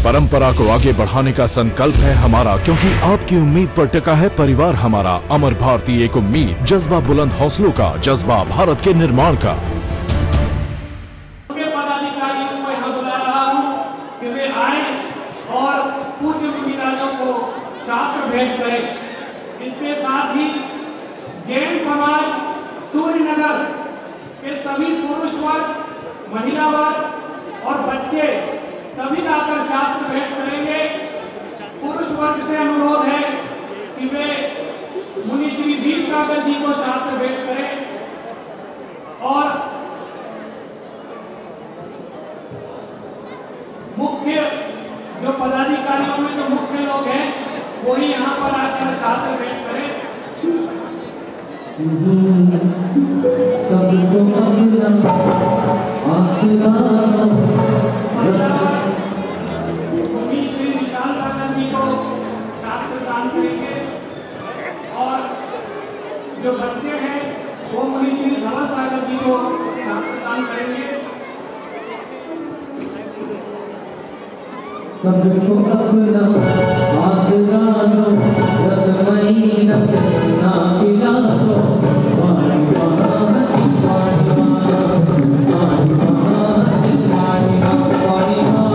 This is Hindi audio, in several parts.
परंपरा को आगे बढ़ाने का संकल्प है हमारा, क्योंकि आपकी उम्मीद पर टिका है परिवार हमारा। अमर भारती एक उम्मीद, जज्बा बुलंद हौसलों का, जज्बा भारत के निर्माण का। पदाधिकारियों को यहाँ बुला रहा हूँ कि वे आए और पूज्य विद्यालयों को शास्त्र भेंट करें। इसके साथ ही जैन समाज सूर्यनगर के सभी पुरुष वर्ग, महिला वर्ग और बच्चे सभी आकर शास्त्र भेंट करेंगे। पुरुष वर्ग से अनुरोध है कि वे मुनि श्री वीर सागर जी को शास्त्र भेंट करें और मुख्य जो पदाधिकारियों में जो मुख्य लोग हैं वही यहाँ पर आकर शास्त्र भेंट करें। सबको अपना आसरा मुनि श्री विशाल सागर जी को शास्त्र दान करेंगे और जो बच्चे हैं वो मुनि श्री धवल सागर जी को शास्त्र दान करेंगे। सबको अपना आसरा दो, रसमयी रस ना पिला दो, पानी बहाती पानी बहाती पानी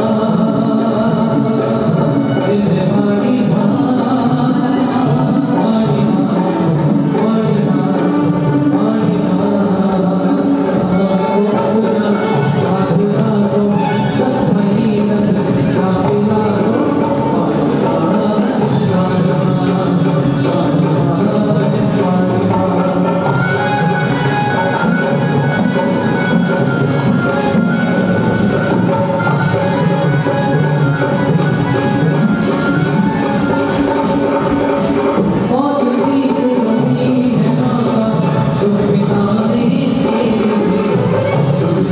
बहाती पानी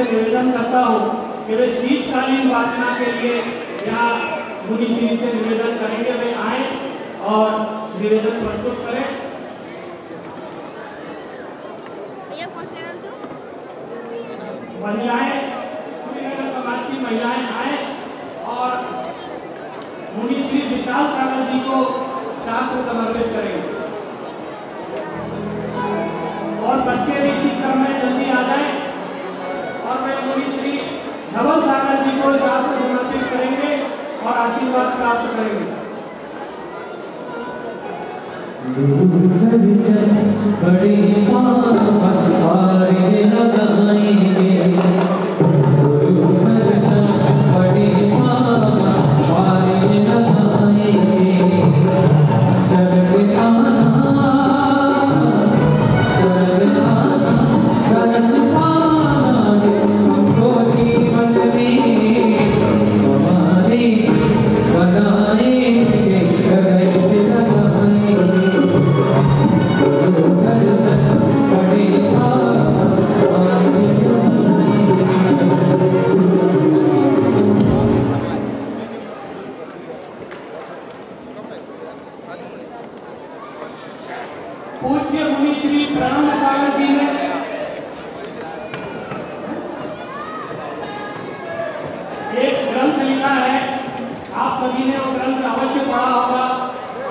निवेदन करता हूँ कि वे शीतकालीन वाचना के लिए यहाँ मुनि जी से निवेदन करेंगे, वे आए और निवेदन प्रस्तुत करें। महिलाएं, समाज की महिलाएं आए और मुनि श्री विशाल सागर जी को शास्त्र समर्पित करेंगे और बच्चे भी इसी क्रम में जल्दी आ जाए और वे मुनि श्री धवल सागर जी को शास्त्र समर्पित करेंगे और आशीर्वाद प्राप्त करेंगे। बड़े पूज्य मुनि श्री ब्रह्म सागर जी ने एक ग्रंथ लिखा है, आप सभी ने वो ग्रंथ अवश्य पढ़ा होगा,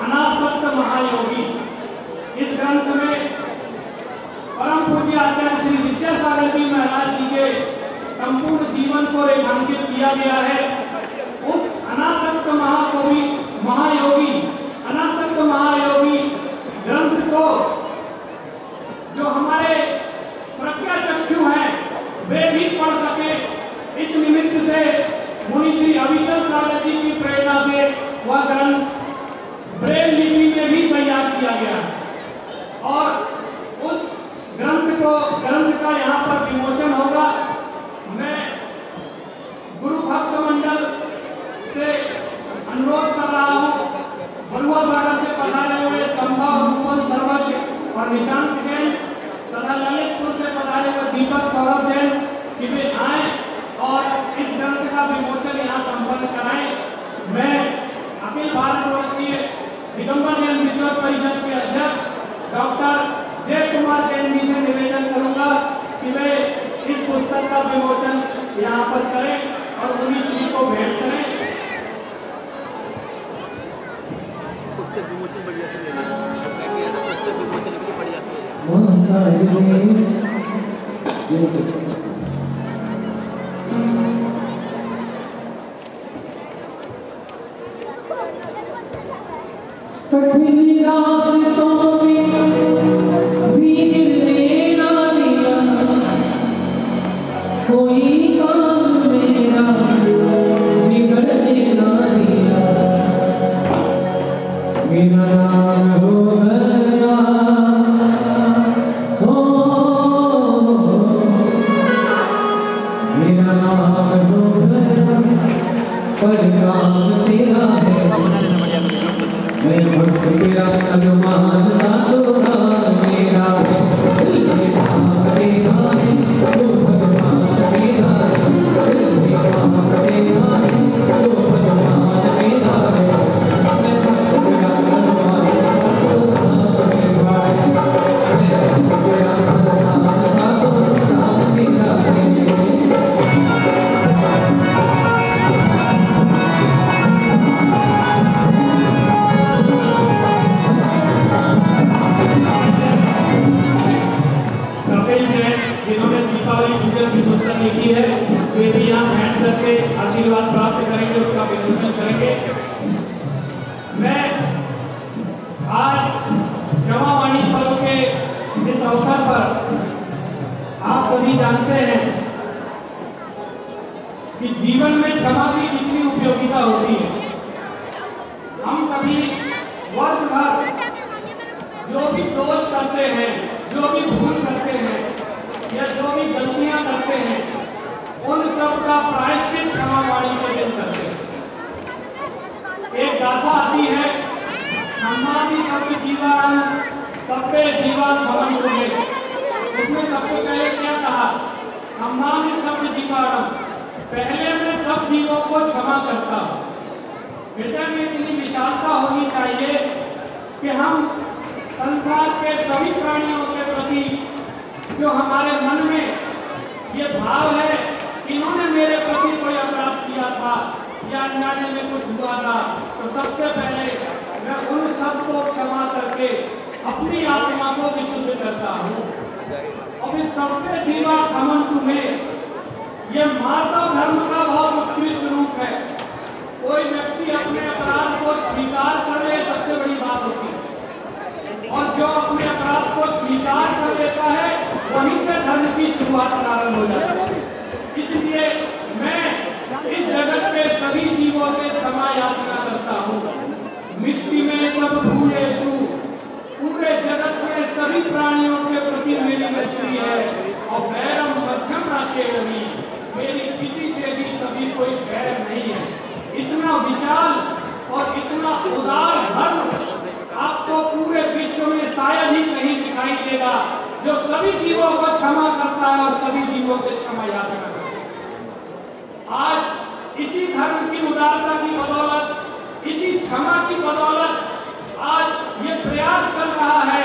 अनासक्त महायोगी। इस ग्रंथ में परम पूज्य आचार्य श्री विद्यासागर जी महाराज जी के संपूर्ण जीवन को रेखांकित किया गया है। उस अनासक्त महाकवि महायोगी, अनासक्त महायोगी ग्रंथ को जो हमारे प्रज्ञा चक्षु हैं वे भी पढ़ सके, इस निमित्त से मुनि श्री अविचल सागर जी की प्रेरणा से वह ग्रंथ ब्रेल लिपि में भी तैयार किया गया और उस ग्रंथ का यहाँ पर विमोचन होगा। मैं गुरु भक्त मंडल से अनुरोध कर रहा हूँ, बरुआ सागर से पधारे हुए संभव रूपल सर्वज्ञ और निशांत जैन तथा ललितपुर से पधारे हुए दीपक सौरभ जैन कि वे आए और इस ग्रंथ का विमोचन यहाँ संपन्न कराएं। मैं अखिल भारतवर्षीय दिगंबर जैन विद्वत परिषद के अध्यक्ष डॉक्टर जय कुमार जैन जी से निवेदन करूंगा कि वे इस पुस्तक का विमोचन यहाँ पर करें और मुनि श्री को भेंट करें। पुस्तक विमोचन बढ़िया से ले लें, पुस्तक विमोचन के लिए बढ़िया से ले लें। कठिन रास्तों में भीड़ लेना दिया, कोई काम मेरा बिगड़ देना दिया, मेरा नाम हो गया हो, मेरा नाम हो गया पर काम तेरा है, मैं भक्त तेरा अनुमान साधुना मेरा दिल में भाव तेरा है, तो भगवान मेरा है, दिल में भाव तेरा है, तो भगवान मेरा है, मैं भक्त तेरा अनुमान साधुना मेरा है, मैं भक्त तेरा अनुमान साधुना मेरा है। जिन्होंने दीपावली पूजन की पुस्तक लिखी है वे भी यहाँ बैठ करके आशीर्वाद प्राप्त करेंगे, उसका विमोचन करेंगे। मैं आज क्षमावाणी पर्व के इस अवसर पर आप सभी जानते हैं कि जीवन में क्षमा की कितनी उपयोगिता होती है। हम सभी वर्ष भर जो भी दोष करते हैं, जो भी भूल करते हैं या जो भी गलतियां करते हैं, उन सब का प्रायश्चित क्षमावाणी के दिन करते हैं। एक गाथा आती है, सम्मादी सब जीवान सबे जीवा भवन होंगे। उसमें सबसे पहले क्या कहा? सम्मादी सब जीवान, पहले मैं सब जीवों को क्षमा करता हूँ। हृदय में इतनी विशालता होनी चाहिए कि हम संसार के सभी प्राणियों के प्रति जो हमारे मन में ये भाव है, इन्होंने मेरे प्रति कोई अपराध किया था या अनजाने में कुछ हुआ था, तो सबसे पहले मैं उन सबको क्षमा करके अपनी आत्मा को विशुद्ध करता हूँ। और इस सबके जीवा खमन तुम्हें, ये मानव धर्म का बहुत उत्कृष्ट रूप है। कोई व्यक्ति अपने अपराध को स्वीकार कर ले, सबसे बड़ी बात होती है, और जो अपने अपराध को स्वीकार कर लेता है वहीं से धर्म की शुरुआत प्रारंभ हो जाती है। इसलिए मैं इस जगत के सभी जीवों से क्षमा याचना करता हूँ। मिट्टी में सब भूले सु, पूरे जगत में सभी प्राणियों के प्रति मेरी मैत्री है, और वैरम मध्यम रखे रवि, मेरी किसी से भी कभी कोई वैर नहीं है। इतना विशाल और इतना उदार धर्म आपको पूरे विश्व में शायद ही कहीं दिखाई देगा, जो सभी जीवों को क्षमा करता है और सभी जीवों से क्षमा याचना करता है। आज इसी धर्म की उदारता की बदौलत, इसी क्षमा की बदौलत आज ये प्रयास चल रहा है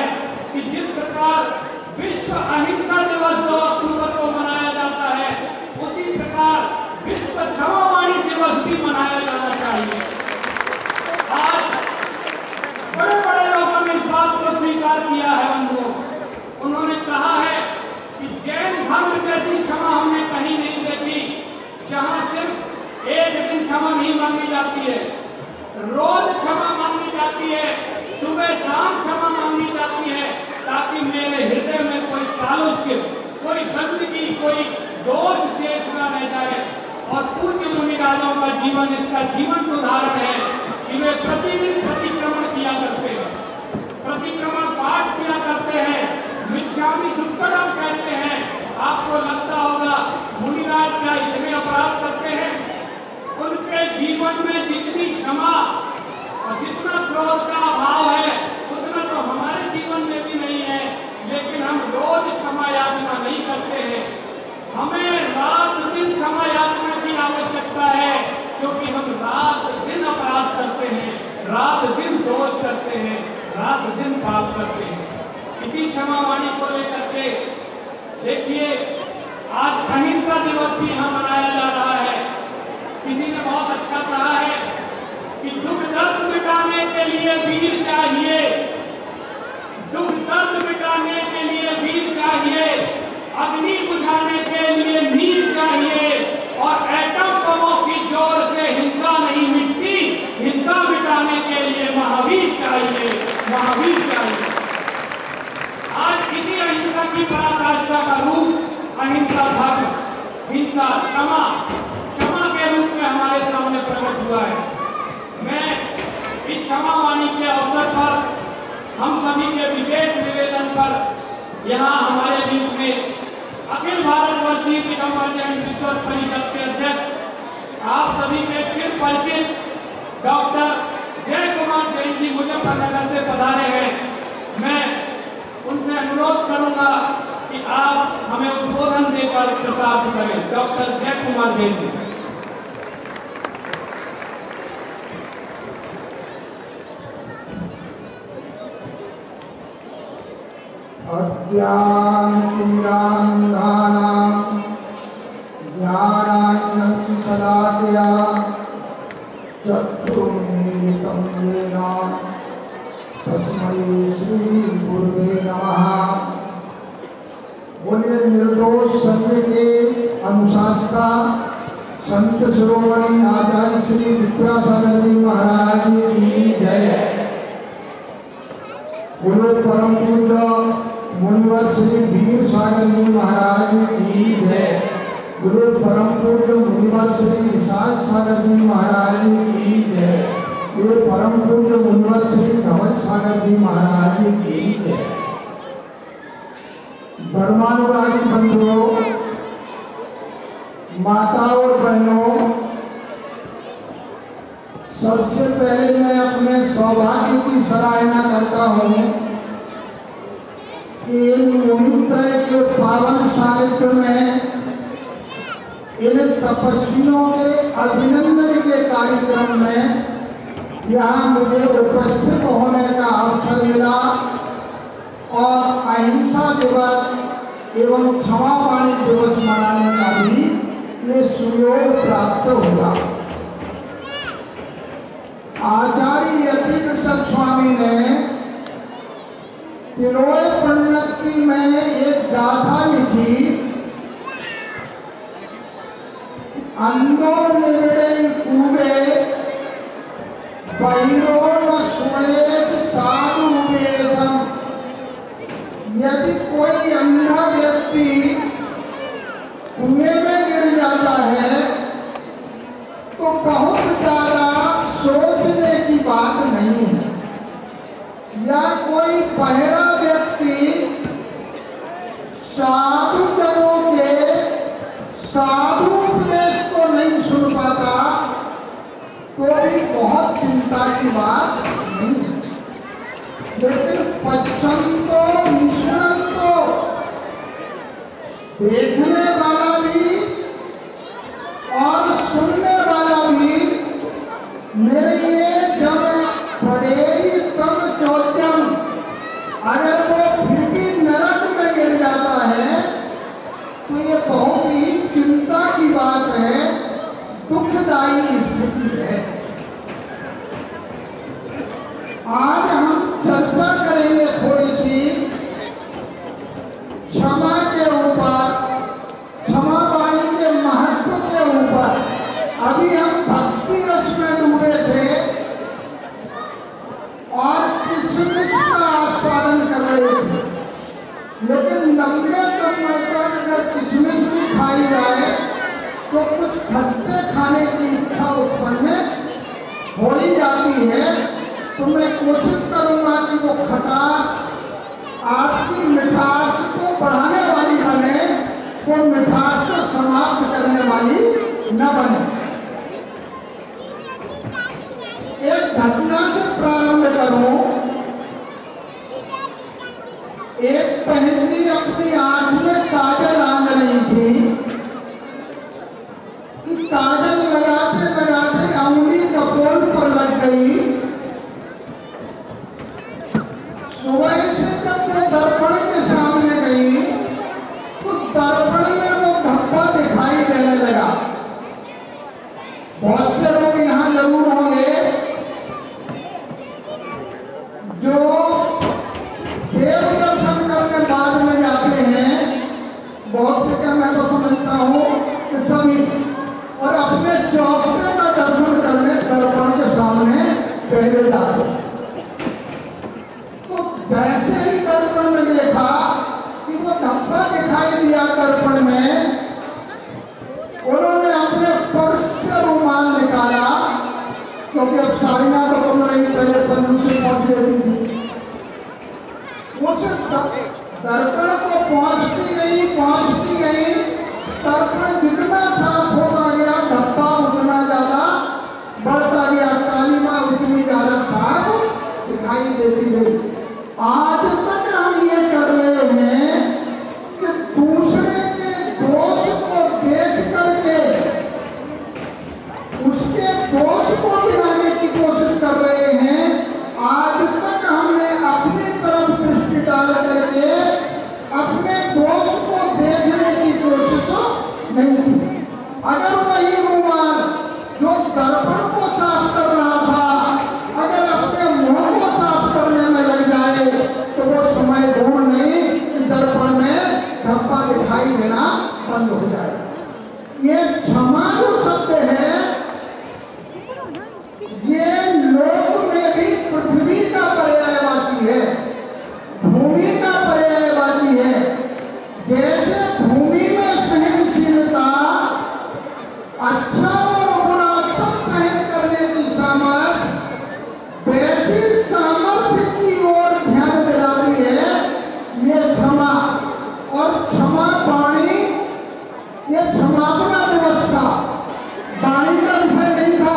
कि जिस प्रकार विश्व अहिंसा दिवस 2 अक्टूबर को मनाया जाता है, उसी प्रकार विश्व क्षमावाणी दिवस भी मनाया जाना चाहिए। आज बड़े बड़े लोगों ने इस बात को स्वीकार किया है बंधुओं, उन्होंने कहा है कि जैन धर्म जैसी क्षमा हमने कहीं नहीं देखी, जहां सिर्फ एक दिन क्षमा नहीं मांगी जाती है, रोज क्षमा मांगी जाती है, सुबह शाम क्षमा मांगी जाती है, ताकि मेरे हृदय में कोई कालुष्य, कोई गंदगी, कोई दोष शेष न रह जाए। और पूज्य मुनिराजों का जीवन इसका जीवन उदाहरण है कि वे प्रतिदिन प्रतिक्रमण किया करते हैं, प्रतिक्रमण पाठ किया करते हैं, मिच्छामि दुक्कडम कहते हैं। आपको लगता होगा मुनिराज क्या इतने अपराध करते हैं? उनके जीवन में जितनी क्षमा और जितना क्रोध का अभाव है, उतना तो हमारे जीवन में भी नहीं है, लेकिन हम रोज क्षमा याचना नहीं करते हैं। हमें रात दिन क्षमा याचना की आवश्यकता है, क्योंकि हम रात दिन अपराध करते हैं, रात दिन दोष करते रात दिन पाप करते हैं। इसी क्षमावाणी को लेकर के देखिए आज अहिंसा दिवस भी यहाँ मनाया जा रहा है। किसी ने बहुत अच्छा कहा है कि दुख दर्द मिटाने के लिए वीर चाहिए, दुख दर्द मिटाने के लिए वीर चाहिए, अग्नि बुझाने के लिए नीर चाहिए और एटम बमों की जोर से हिंसा नहीं मिटती, हिंसा मिटाने के लिए महावीर चाहिए, महावीर चाहिए। आज इसी अहिंसा की पराकाष्ठा का रूप अहिंसा धर्म, हिंसा क्षमा, क्षमा के रूप में हमारे सामने प्रकट हुआ है। मैं इस क्षमावाणी के अवसर पर हम सभी के विशेष निवेदन पर यहाँ हमारे बीच में अखिल भारतवर्षीय दिगंबर जैन विद्वत परिषद के अध्यक्ष आप सभी के चिर परिचित डॉक्टर जय कुमार जैन जी मुजफ्फरनगर से पधारे हैं। मैं उनसे अनुरोध करूंगा कि आप हमें उद्बोधन देकर कृतार्थ करें। डॉक्टर जय कुमार जैन जी। ज्ञानाञ्जनं शलाकया चक्षुरुन्मीलितं येन तस्मै श्रीगुरुवे नमः। बोलिए निर्दोष संघ के अनुशासका संत शिरोमणि आचार्य श्री विद्यासागर जी महाराज की जय। बोलो परम पूज्य मुनिवर श्री वीर सागर जी महाराज की जय। बोलो परम पूज्य मुनिवर श्री विशाल सागर जी महाराज की जय। बोलो परम पूज्य मुनिवर श्री धवल सागर जी महाराज की जय। धर्मानुरागी बंधुओं, माताओं और बहनों, सबसे पहले मैं अपने सौभाग्य की सराहना करता हूँ कि मोहित्रय के पावन सानिध्य में इन तपस्वियों के अभिनंदन के कार्यक्रम में यहाँ मुझे उपस्थित होने का अवसर मिला और अहिंसा दिवस एवं क्षमावाणी दिवस मनाने का भी ये सुयोग प्राप्त होगा। आचार्य यतिकृष्ण स्वामी ने तिरोय प्रणति में एक गाथा लिखी, अंधो निविड़े कूबे बहिरो न सुनेत साधु वेशम। यदि कोई अंधा व्यक्ति कुएं में गिर जाता है तो बहुत ज्यादा सोचने की बात नहीं है, या कोई बहरा व्यक्ति साधु जनों के साधु उपदेश को नहीं सुन पाता तो भी बहुत चिंता की बात नहीं है। लेकिन पश्चंतो निष्णंतो, देखने वाला भी और सुनने वाला भी मेरे ये जब पड़े तब चौथम, अगर वो फिर भी नरक में गिर जाता है तो ये बहुत ही चिंता की बात है, दुखदायी स्थिति है। आज हम चर्चा करेंगे थोड़ी सी क्षमा के ऊपर, क्षमावाणी के महत्व के ऊपर। अभी हम भक्ति रस में डूबे थे और किशमिश का आस्वादन कर रहे थे, लेकिन लंबे समय तक अगर किशमिश भी खाई जाए तो कुछ खट्टे खाने की इच्छा उत्पन्न हो ही जाती है। तो मैं कोशिश करूंगा कि वो खटास आपकी मिठास को बढ़ाने वाली बने, वो मिठास को समाप्त करने वाली न बने। एक घटना से प्रारंभ करूं। एक बहन जी अपनी आंख में काजल आंग रही थी कि काजल लगाते लगाते अंगुली कपोल पर लग गई बहुत से लोग यहाँ जरूर होंगे जो देव दर्शन करने बाद में जाते हैं। बहुत से क्या, मैं तो समझता हूँ कि सभी, और अपने चौखटे का दर्शन करने दर्पण के सामने पहले जाते हैं। तो जैसे ही दर्पण में देखा कि वो धब्बा दिखाई दिया दर्पण में, उन्होंने अपने पर्स से रुमाल निकाला, क्योंकि अब साड़ियाँ तो कम रही, पहले पन्नू से पहुँच लेती थी। उस दर्पण को पहुँचती गई, दर्पण जितना साफ होता गया, धब्बा उतना ज्यादा बढ़ता गया, कालीमा उतनी ज्यादा साफ दिखाई देती गई। आज तक हम ये कर रहे हैं कि दूसरे के दोष को देख करके उसके दोष को गिनाने की कोशिश कर रहे हैं। आज तक हमने अपनी तरफ दृष्टि डाल करके अपने दोष को देखने की कोशिश नहीं की। अगर वही रुमाल जो दर्पण को साफ कर रहा था, अगर अपने मुंह को साफ करने में लग जाए तो वो समय दूर नहीं कि दर्पण में धब्बा दिखाई देना बंद हो जाए। ये क्षमा जो शब्द है, ये लोक में भी पृथ्वी का पर्यायवाची है, भूमि का पर्यायवाची है। जैसे भूमि में सहनशीलता, अच्छा और बुरा सब सहन करने की सामर्थ्य, वैसी सामर्थ्य की ओर ध्यान दिलाती है ये क्षमा। और क्षमा वाणी, ये क्षमापना दिवस था, वाणी का विषय नहीं था।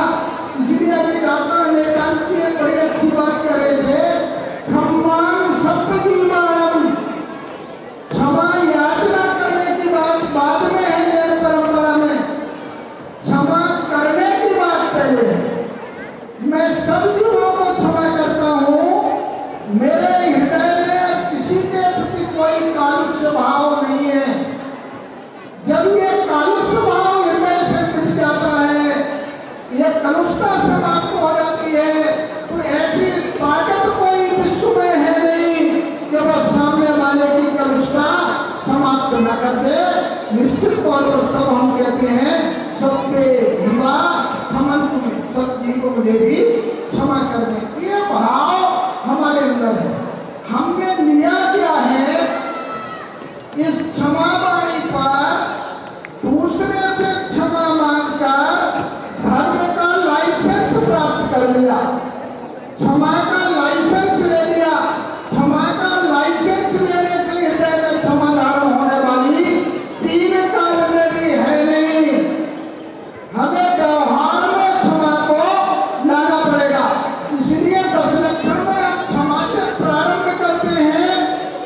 इसलिए अभी डॉक्टर नेकांत की एक बड़ी अच्छी बात कर रहे थे, खम्मान शब्द की मानम, क्षमा याचना करने की बात बाद में है। जैन परंपरा में क्षमा करने की बात पहले है। मैं सब जीवों को क्षमा करता हूँ, मेरे हृदय में किसी के प्रति कोई कालुष्य भाव नहीं है। जब ये कालुष्य भाव हृदय से टूट जाता है, ये कलुषता समाप्त हो जाती है, तो ऐसी ताकत कोई विश्व में है नहीं कि वह सामने वाले की कलुषता समाप्त न कर दे। निश्चित तौर पर तब हम कहते हैं सबके जीवा क्षमन तुम्हें, सब जीव को मुझे भी क्षमा कर दे। ये भाव हमारे अंदर है। हमने लिया क्या है, इस क्षमा वाणी पर दूसरे से क्षमा मांगकर धर्म का लाइसेंस प्राप्त कर लिया, क्षमा का लाइसेंस ले लिया। क्षमा का लाइसेंस लेने से हृदय में क्षमा धारण होने वाली तीन काल में भी है नहीं। हमें व्यवहार में क्षमा को लाना पड़ेगा। इसलिए 10 लक्षण में हम क्षमा से प्रारंभ करते हैं।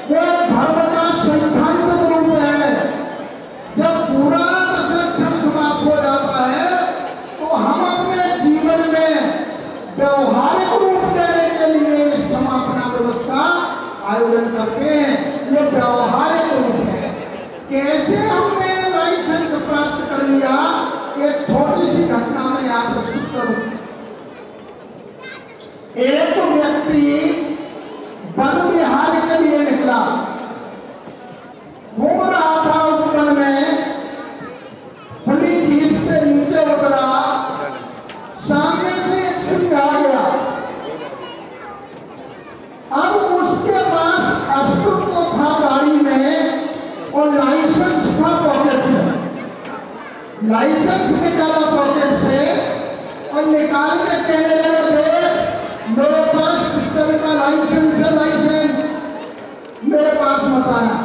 वो धर्म का सैद्धांतिक रूप है। जब पूरा 10 लक्षण समाप्त हो जाता है तो हम अपने जीवन में व्यवहारिक रूप देने के लिए क्षमापना दिवस का आयोजन करते हैं। ये व्यवहारिक रूप है। कैसे हमने लाइसेंस प्राप्त कर लिया, एक छोटी सी घटना में यहाँ प्रस्तुत करूं। एक व्यक्ति वन विहार के लिए निकला, घूम रहा था वन में, खुली जीप से नीचे उतरा, सामने से एक सिंह आ गया। अब उसके पास अस्तित्व था गाड़ी में और लाइसेंस था पॉकेट में। लाइसेंस निकाला पॉकेट से और निकाल के कहने लगे, देख मेरे पास पिस्टल का लाइसेंस है, लाइसेंस मेरे पास मत आना।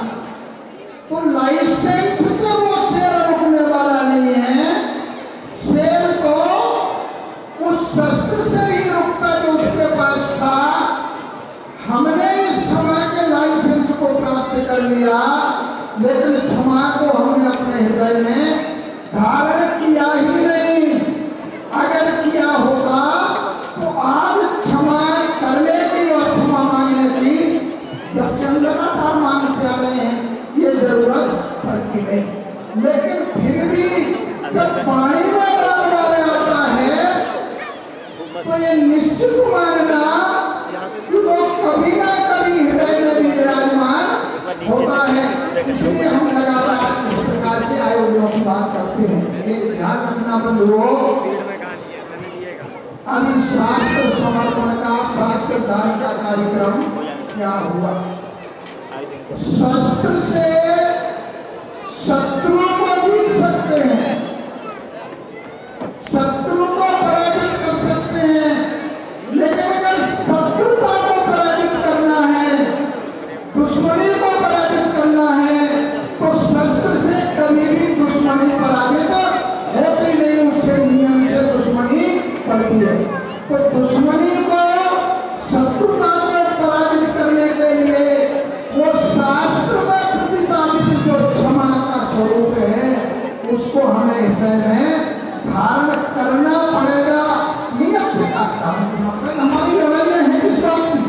तो लाइसेंस से वो शेर रुकने वाला नहीं है। शेर तो उस शस्त्र से ही रुकता जो उसके पास था। हमने इस क्षमा के लाइसेंस को प्राप्त कर लिया, लेकिन क्षमा को हमने अपने हृदय में धारण किया ही नहीं। अगर किया होता तो आज क्षमा करने की और क्षमा मांगने की, जब से हम लगातार मांगते आ रहे हैं, ये जरूरत पड़ती नहीं। लेकिन फिर भी जब पानी में बार बार आता अभी शास्त्र समर्पण का, शास्त्र दान का कार्यक्रम क्या हुआ। शस्त्र से शत्रु को जीत सकते हैं, शत्रु को पराजित कर सकते हैं, लेकिन अगर शत्रुता को पराजित करना है, दुश्मनी को पराजित करना है, तो शस्त्र से कभी भी दुश्मनी पराजित होती नहीं, उससे नियम से दुश्मनी पड़ती है। तो दुश्मनी को, शत्रुता को पराजित करने के लिए वो शास्त्र में प्रतिपादित जो क्षमा का स्वरूप है, उसको हमें हृदय में धारण करना पड़ेगा। नियम से हमारी लड़ाइयाँ हैं किस बात की,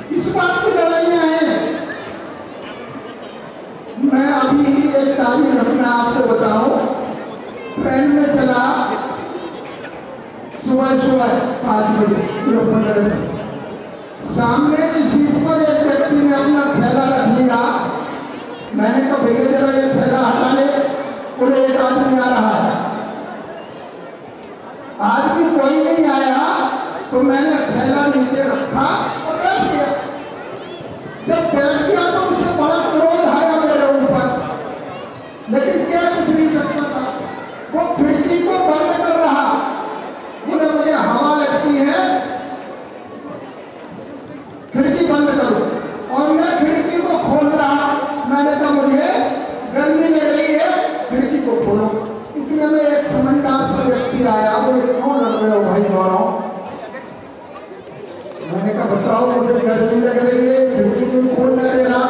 किस बात की लड़ाइयाँ हैं। मैं अभी एक तारीख अपना आपको बताऊं, ट्रेन में चला सुबह 5 बजे, सामने की सीट पर एक व्यक्ति ने अपना थैला रख लिया। मैंने कहा भैया जरा ये थैला हटा ले, बोले एक आदमी आ रहा है। आदमी कोई नहीं आया तो मैंने थैला नीचे रखा और बैठ गया। जब बैठ गया तो उसे बड़ा क्रोध आया मेरे ऊपर, लेकिन क्या कुछ नहीं सकता था। वो खिड़की को बंद कर रहा, बोले मुझे हवा लगती है, खिड़की बंद करो। और मैं खिड़की को खोल रहा, मैंने कहा मुझे गर्मी लग रही है, खिड़की को खोलो। इतने में एक समझदार सा व्यक्ति आया, बोले क्यों लग रहे हो भाई दोनों। मैंने कहा बताओ मुझे गर्मी लग रही है, खिड़की नहीं खोलने दे रहा।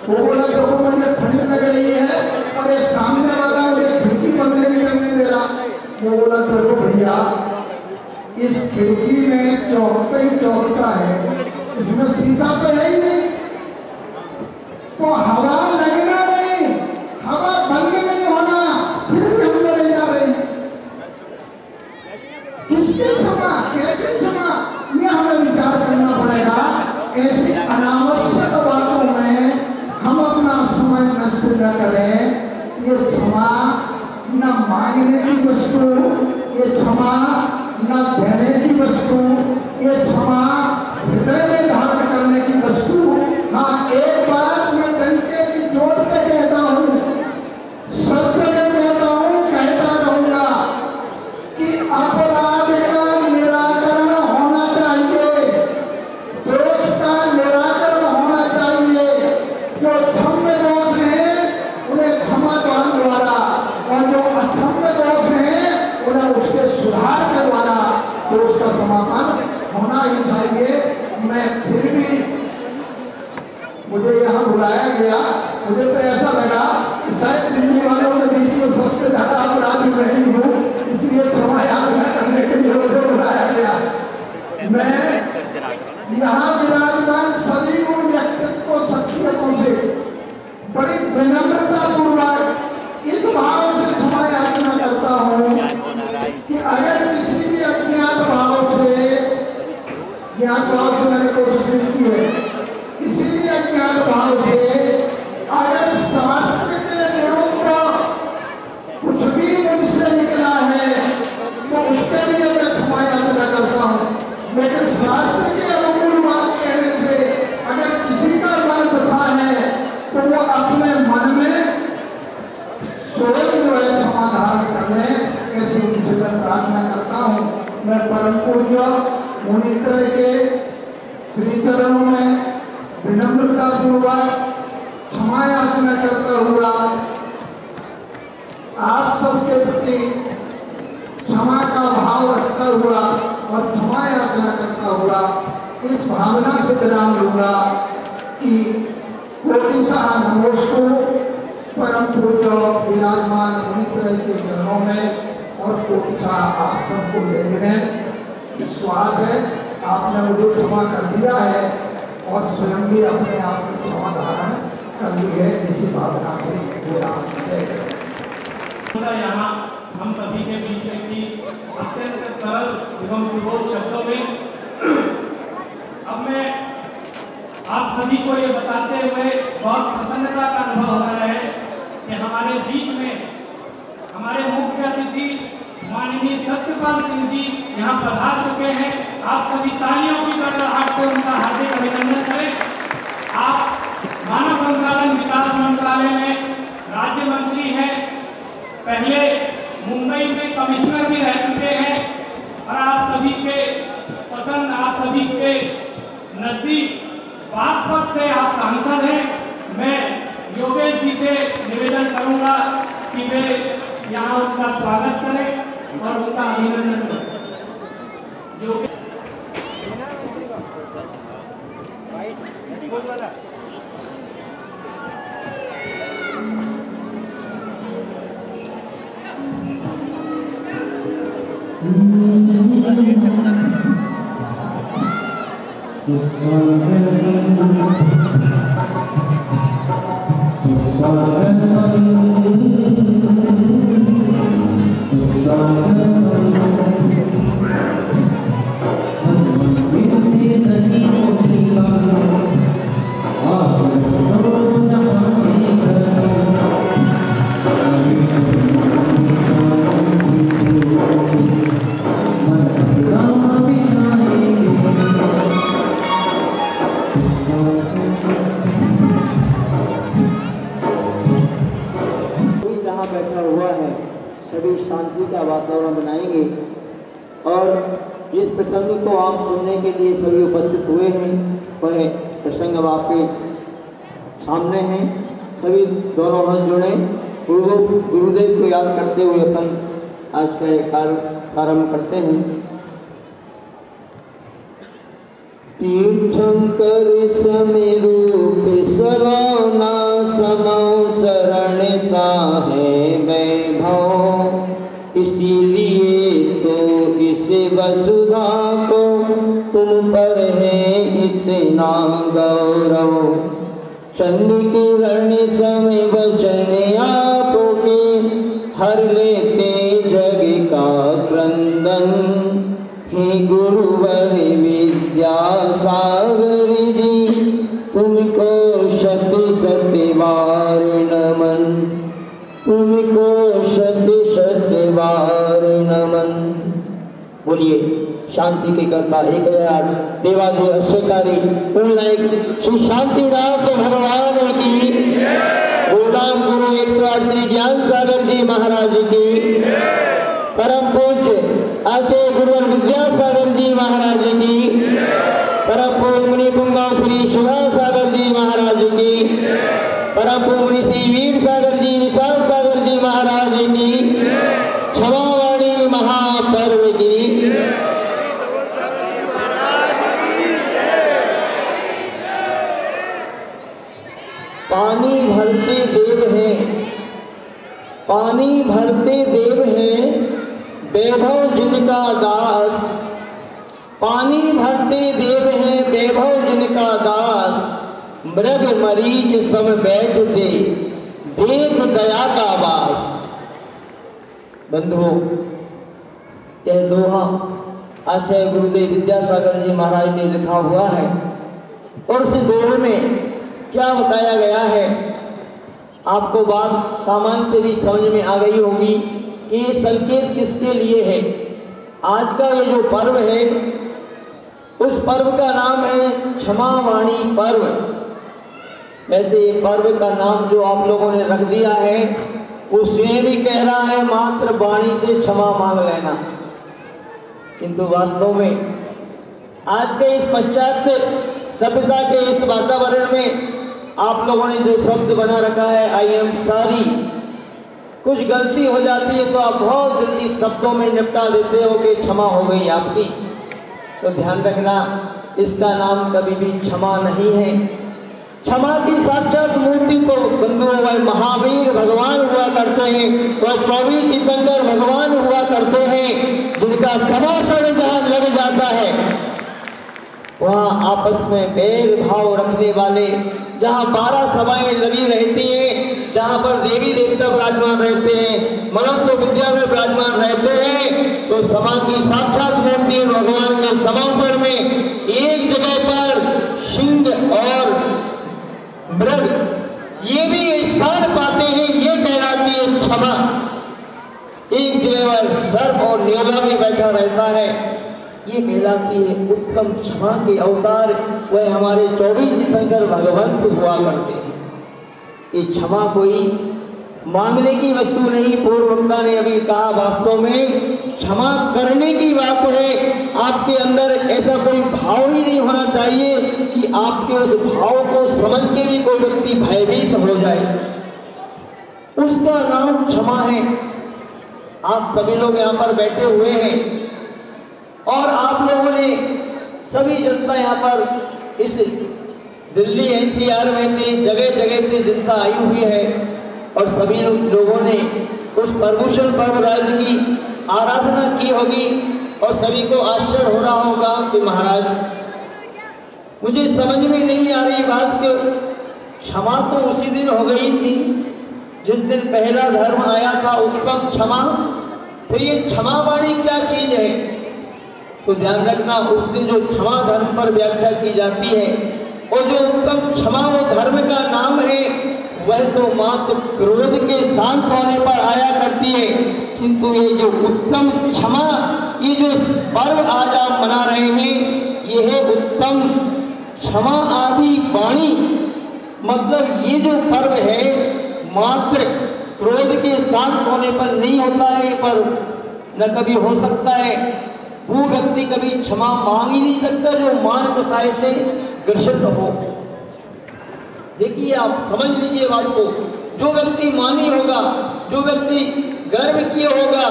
वो बोला देखो मुझे ठंड लग रही है और ये सामने वाला मुझे खिड़की बंद नहीं करने दे रहा। वो बोला देखो भैया, इस खिड़की में चौकटा ही चौकटा है, इसमें शीशा तो है ही नहीं, तो हवा लगना नहीं, हवा बंद नहीं होना, फिर भी हम लड़े जा रहे हैं। किसकी क्षमा, कैसे क्षमा, ये हमें विचार करना पड़ेगा। ऐसी अनावश्यक बातों में हम अपना समय नष्ट न करें। ये क्षमा न मांगने की वस्तु, ये क्षमा न देने की वस्तु, ये क्षमा हृदय में धारण करने की वस्तु। हाँ, एक बात मैं डंके की चोट पे कहता हूँ, सत्य में कहता हूँ, कहता रहूंगा कि अपराध का निराकरण होना चाहिए, दोष का निराकरण होना चाहिए। जो क्षम्य दोष हैं उन्हें क्षमा दान द्वारा, और जो अक्षम्य दोष हैं उन्हें उसके सुधार के द्वारा दोष का समापन होना ही चाहिए। मैं फिर भी, मुझे यहाँ बुलाया गया, मुझे तो ऐसा लगा कि शायद दिल्ली वालों के बीच में सबसे ज्यादा अपराधी मैं ही हूँ, इसलिए क्षमा याचना करने के लिए मुझे बुलाया गया। मैं यहाँ विराजमान सभी उन व्यक्तित्व शख्सियतों से बड़ी विनम्रता पूर्वक इस भाव से क्षमा याचना करता हूँ कि अगर किसी भी अज्ञात भाव से, ज्ञात भाव से मैंने कोशिश नहीं की है, किसी भी अज्ञात भाव से अगर शास्त्र के विरुद्ध कुछ भी मुझसे निकला है तो उसके लिए मैं क्षमा याचना करता हूँ। लेकिन शास्त्र के अनुकूल बात कहने से अगर किसी का मन दुखा है तो वो अपने मन में स्वयं जो है समाधान कर ले, ऐसी उनसे मैं प्रार्थना करता हूँ। मैं परम पूज्य मुनित्रय के श्री चरणों में विनम्रता पूर्वक क्षमा याचना करता हुआ आप सबके प्रति क्षमा का भाव रखता हुआ और क्षमा याचना करता हुआ इस भावना से विराम लूंगा कि कोटिशः नमोस्तु परम पूज्य विराजमान मुनित्रय के चरणों में, और कोटिशः आप सबको ले लेने विश्वास है आपने मुझे क्षमा कर दिया है और स्वयं भी अपने आप की क्षमा धारण कर ली है। इसी भावना से विराम दें। यहाँ हम सभी के बीच में की अत्यंत सरल एवं सुबोध शब्दों में अब मैं आप सभी को ये बताते हुए बहुत प्रसन्नता का अनुभव हो रहा है कि हमारे बीच में हमारे मुख्य अतिथि माननीय सत्यपाल सिंह जी यहाँ पधार चुके हैं। आप सभी तालियों की गड़गड़ाहट से उनका हार्दिक अभिनंदन करें। आप मानव संसाधन विकास मंत्रालय में राज्य मंत्री हैं, पहले मुंबई में कमिश्नर भी रह चुके हैं और आप सभी के पसंद, आप सभी के नजदीक बागपत से आप सांसद हैं। मैं योगेश जी से निवेदन करूंगा कि वे यहाँ उनका स्वागत करें और उनका अभिनंदन करें। बैठा हुआ है सभी शांति का वातावरण बनाएंगे और जिस प्रसंग को आप सुनने के लिए सभी उपस्थित हुए हैं वह प्रसंग अब आपके सामने हैं। सभी दोनों हाथ जोड़े गुरुदेव को याद करते हुए अपन आज का कार्य प्रारंभ करते हैं। तीर्थंकर समीरूप सलोना समौ शरण साहे वैभव, इसीलिए तो इस वसुधा को तुम पर है इतना गौरव। चंद किरण समय वचन आपके हर लेते जग का क्रंदन। हे गुरुवर विद्यासागर जी तुमको शत शत बार नमन, तुमको शत शत बार नमन। बोलिए शांति के कर्ता 1000 देवादी अश्वकारी श्री शांतिनाथ भगवान की, गुरुनाम गुरु 108 श्री ज्ञान सागर जी महाराज की, परम पूज्य आचार्य गुरुवर विद्यासागर जी महाराज की, परम पूज्य मुनि पुंगा श्री सुधा सागर जी महाराज की, परम पूज्य मुनि श्री वीर सागर जी विशाल सागर जी महाराज की, क्षमावाणी महापर्व की। पानी भरते देव हैं, पानी भरते देव हैं वैभव जिनका दास। पानी भरते देव हैं वैभव जिनका दास, मृग मरीज सब बैठते देख दया का वास। बंधुओं, यह दोहा आचार्य गुरुदेव विद्यासागर जी महाराज ने लिखा हुआ है और उस दोहे में क्या बताया गया है आपको बात सामान्य से भी समझ में आ गई होगी कि ये संकेत किसके लिए है। आज का ये जो पर्व है उस पर्व का नाम है क्षमावाणी पर्व। वैसे ये पर्व का नाम जो आप लोगों ने रख दिया है वो स्वयं ही कह रहा है मात्र वाणी से क्षमा मांग लेना, किंतु वास्तव में आज के इस पाश्चात्य सभ्यता के इस वातावरण में आप लोगों ने जो शब्द बना रखा है आई एम सॉरी, कुछ गलती हो जाती है तो आप बहुत जल्दी शब्दों में निपटा देते हो कि क्षमा हो गई आपकी। तो ध्यान रखना, इसका नाम कभी भी क्षमा नहीं है। क्षमा की साक्षात मूर्ति तो बंधुओं वह महावीर भगवान हुआ करते हैं, वह 24 दिगंबर भगवान हुआ करते हैं, जिनका समासरण जहाँ लग जाता है वहाँ आपस में बैर भाव रखने वाले, जहाँ 12 सभाएं लगी रहती हैं, जहाँ पर देवी देवता विराजमान रहते हैं, मनुष्य विद्या में विराजमान रहते हैं, तो सभा की साक्षात मूर्ति भगवान के समासर में एक जगह पर सिंह और मृग ये भी स्थान पाते हैं, ये कहलाती है क्षमा। जगह वह सर्प और न्योला में बैठा रहता है। ये कहलाती है उत्तम क्षमा के अवतार। वह हमारे 24 तीर्थंकर भगवंत हुआ करते हैं। ये क्षमा कोई मांगने की वस्तु नहीं। पूर्व वक्ता ने अभी कहा, वास्तव में क्षमा करने की बात है। आपके अंदर ऐसा कोई भाव ही नहीं होना चाहिए कि आपके उस भाव को समझ के भी कोई व्यक्ति भयभीत हो जाए। उसका नाम क्षमा है। आप सभी लोग यहाँ पर बैठे हुए हैं और आप लोगों ने सभी जनता यहाँ पर इस दिल्ली एनसीआर में से जगह जगह से जनता आई हुई है और सभी लोगों ने उस प्रभूषण पर्व राज की आराधना की होगी और सभी को आश्चर्य हो रहा होगा कि महाराज मुझे समझ में नहीं आ रही बात कि क्षमा तो उसी दिन हो गई थी जिस दिन पहला धर्म आया था, उत्तम क्षमा। फिर ये क्षमा वाणी क्या चीज है? तो ध्यान रखना, उस दिन जो क्षमा धर्म पर व्याख्या की जाती है और जो उत्तम क्षमा वो धर्म का नाम है, वह तो मात्र क्रोध के शांत होने पर आया करती है। किंतु ये जो उत्तम क्षमा, ये जो पर्व आज आप मना रहे हैं, ये है उत्तम क्षमा आदि वाणी। मतलब ये जो पर्व है मात्र क्रोध के शांत होने पर नहीं होता है, पर न कभी हो सकता है वो व्यक्ति कभी क्षमा मांग ही नहीं सकता जो मान कसाय से ग्रसित हो। देखिए, आप समझ लीजिए बात को। जो व्यक्ति मानी होगा, जो व्यक्ति गर्व किए होगा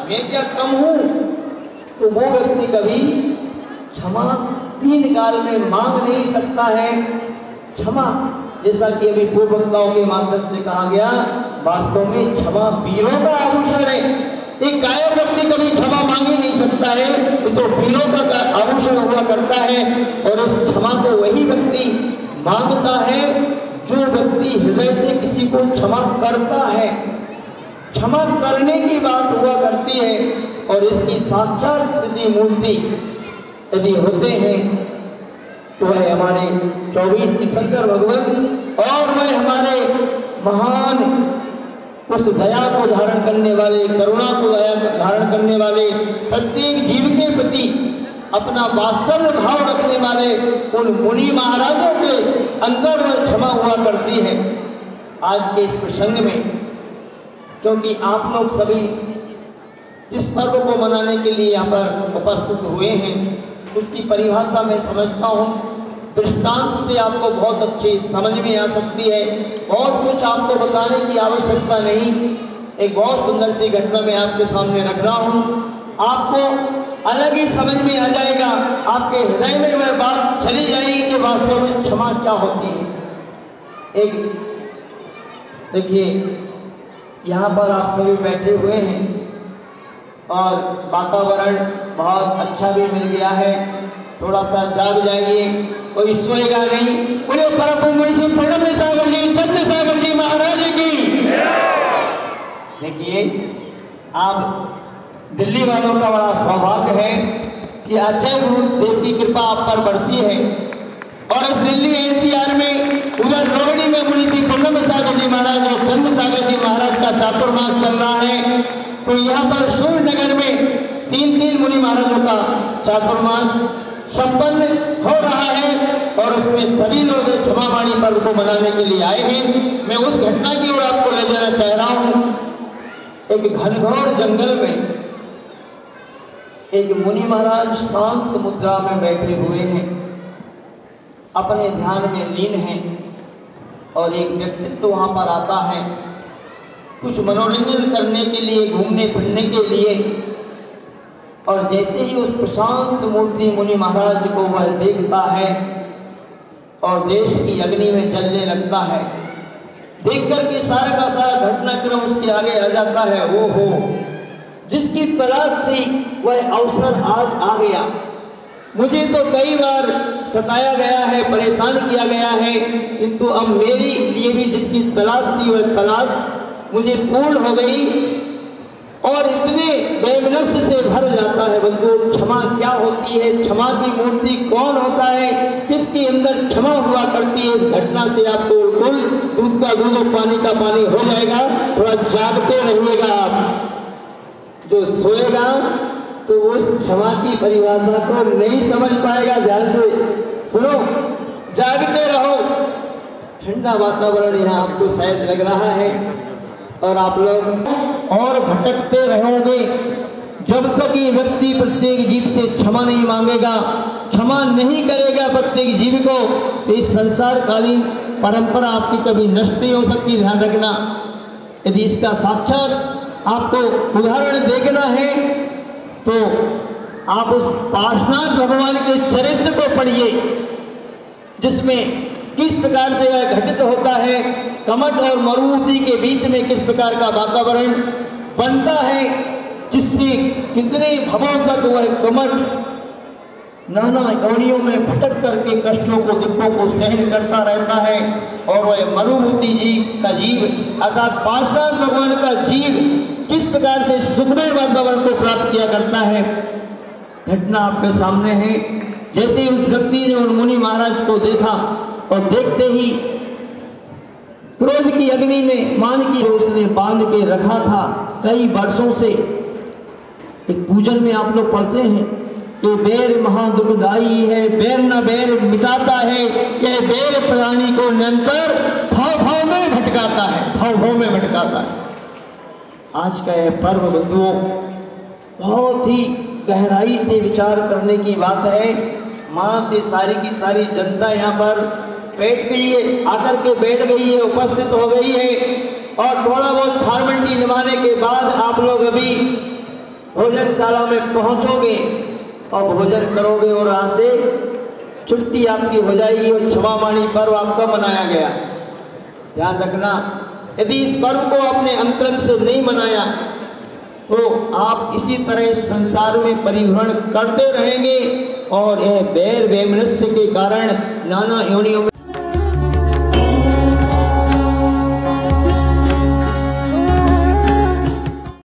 मैं क्या कम हूं, तो वो व्यक्ति कभी क्षमा 3 काल में मांग नहीं सकता है। क्षमा, जैसा कि अभी पूर्व वक्ताओं के माध्यम से कहा गया, वास्तव में क्षमा वीरों का आभूषण है। एक कायर व्यक्ति कभी क्षमा मांग ही नहीं सकता है, तो वीरों का आभूषण हुआ करता है। और उस क्षमा को वही व्यक्ति मांगता है जो व्यक्ति हृदय से किसी को क्षमा करता है। क्षमा करने की बात हुआ करती है और इसकी साक्षात यदि मूर्ति यदि होते हैं तो वह हमारे 24 तीर्थंकर भगवान और वह हमारे महान उस दया को धारण करने वाले, करुणा को धारण करने वाले, प्रत्येक जीव के प्रति अपना वात्सल्य भाव रखने वाले उन मुनि महाराजों के अंदर वह क्षमा हुआ करती है। आज के इस प्रसंग में, क्योंकि आप लोग सभी इस पर्व को मनाने के लिए यहाँ पर उपस्थित हुए हैं, उसकी परिभाषा मैं समझता हूँ दृष्टांत से आपको बहुत अच्छी समझ में आ सकती है। बहुत कुछ आपको बताने की आवश्यकता नहीं। एक बहुत सुंदर सी घटना मैं आपके सामने रख रहा हूँ, आपको अलग ही समझ में आ जाएगा। आपके हृदय में वह बात चली जाएगी कि वास्तव में क्षमा क्या होती है। एक देखिए, यहाँ पर आप सभी बैठे हुए हैं और वातावरण बहुत अच्छा भी मिल गया है। थोड़ा सा जाग जाइए, कोई सोएगा नहीं। बोले परम मुनि जी प्रणब सागर जी, चंद्र सागर जी महाराज की। देखिए, आप दिल्ली वालों का बड़ा सौभाग्य है कि अजय गुरु देव की कृपा आप पर बरसी है और इस दिल्ली एनसीआर में उधर रोहिणी में मुनि जी प्रणब सागर जी महाराज और चंद्र सागर जी महाराज का चातुर्मास चल रहा है। तो यहाँ पर सूर्य नगर में 3 मुनि महाराजों का चातुर्मास संपन्न हो रहा है और उसमें सभी लोग क्षमा वाणी पर्व को मनाने के लिए आए हैं। मैं उस घटना की ओर आपको ले जाना चाह रहा हूँ। एक घनघोर जंगल में एक मुनि महाराज शांत मुद्रा में बैठे हुए हैं, अपने ध्यान में लीन हैं और एक व्यक्तित्व वहाँ पर आता है कुछ मनोरंजन करने के लिए, घूमने फिरने के लिए। और जैसे ही उस प्रशांत मूर्ति मुनि महाराज को वह देखता है और देश की अग्नि में जलने लगता है, देख कर के सारा का सारा घटनाक्रम उसके आगे आ जाता है। वो हो जिसकी तलाश से वह अवसर आज आ गया। मुझे तो कई बार सताया गया है, परेशान किया गया है, किंतु अब मेरी लिए भी जिसकी तलाश थी वह तलाश मुझे पूर्ण हो गई। और इतने बेमनस से भर जाता है बंधु। क्षमा क्या होती है, क्षमा की मूर्ति कौन होता है, किसके अंदर क्षमा हुआ करती है, इस घटना से आपको बिल्कुल दूध का दूध और पानी का पानी हो जाएगा। थोड़ा जागते रहिएगा आप। जो सोएगा तो उस क्षमा की परिभाषा को नहीं समझ पाएगा। ध्यान से सुनो, जागते रहो। ठंडा वातावरण यहाँ आपको शायद लग रहा है और आप लोग और भटकते रहोगे जब तक ये व्यक्ति प्रत्येक जीव से क्षमा नहीं मांगेगा, क्षमा नहीं करेगा प्रत्येक जीव को, तो इस संसारकालीन परंपरा आपकी कभी नष्ट नहीं हो सकती। ध्यान रखना। यदि इसका साक्षात आपको उदाहरण देखना है तो आप उस पार्श्वनाथ भगवान के चरित्र को पढ़िए, जिसमें किस प्रकार से वह घटित होता है, कमठ और मरुभूमि के बीच में किस प्रकार का वातावरण बनता है, जिससे कितने भवों तक वह कमठ नाना योनियों में भटक करके कष्टों को दुखों को सहन करता रहता है, और वह मरुभूमि जी का जीव अर्थात पार्श्वनाथ भगवान का जीव किस प्रकार से सुखमय वातावरण को प्राप्त किया करता है। घटना आपके सामने है। जैसे उस व्यक्ति ने उन मुनि महाराज को देखा और देखते ही क्रोध की अग्नि में मान की उसने बांध के रखा था कई वर्षों से। एक पूजन में आप लोग पढ़ते हैं कि बैर महादुखदाई है, बैर न बैर मिटाता है, यह बैर प्राणी को निरंतर भाव भाव में भटकाता है, भाव भाव में भटकाता है। आज का यह पर्व बंधुओं बहुत ही गहराई से विचार करने की बात है। माँ की सारी जनता यहाँ पर बैठ गई है, आकर के बैठ गई है, उपस्थित हो गई है, और थोड़ा बहुत फॉर्मेलिटी निभाने के बाद आप लोग अभी भोजनशाला में पहुँचोगे और भोजन करोगे और यहाँ से छुट्टी आपकी हो जाएगी और क्षमामाणी पर्व आपका मनाया गया। ध्यान रखना, यदि इस पर्व को आपने अंतरंग से नहीं मनाया तो आप इसी तरह संसार में परिभ्रमण करते रहेंगे और यह बैर वैमनस्य के कारण नाना योनियों में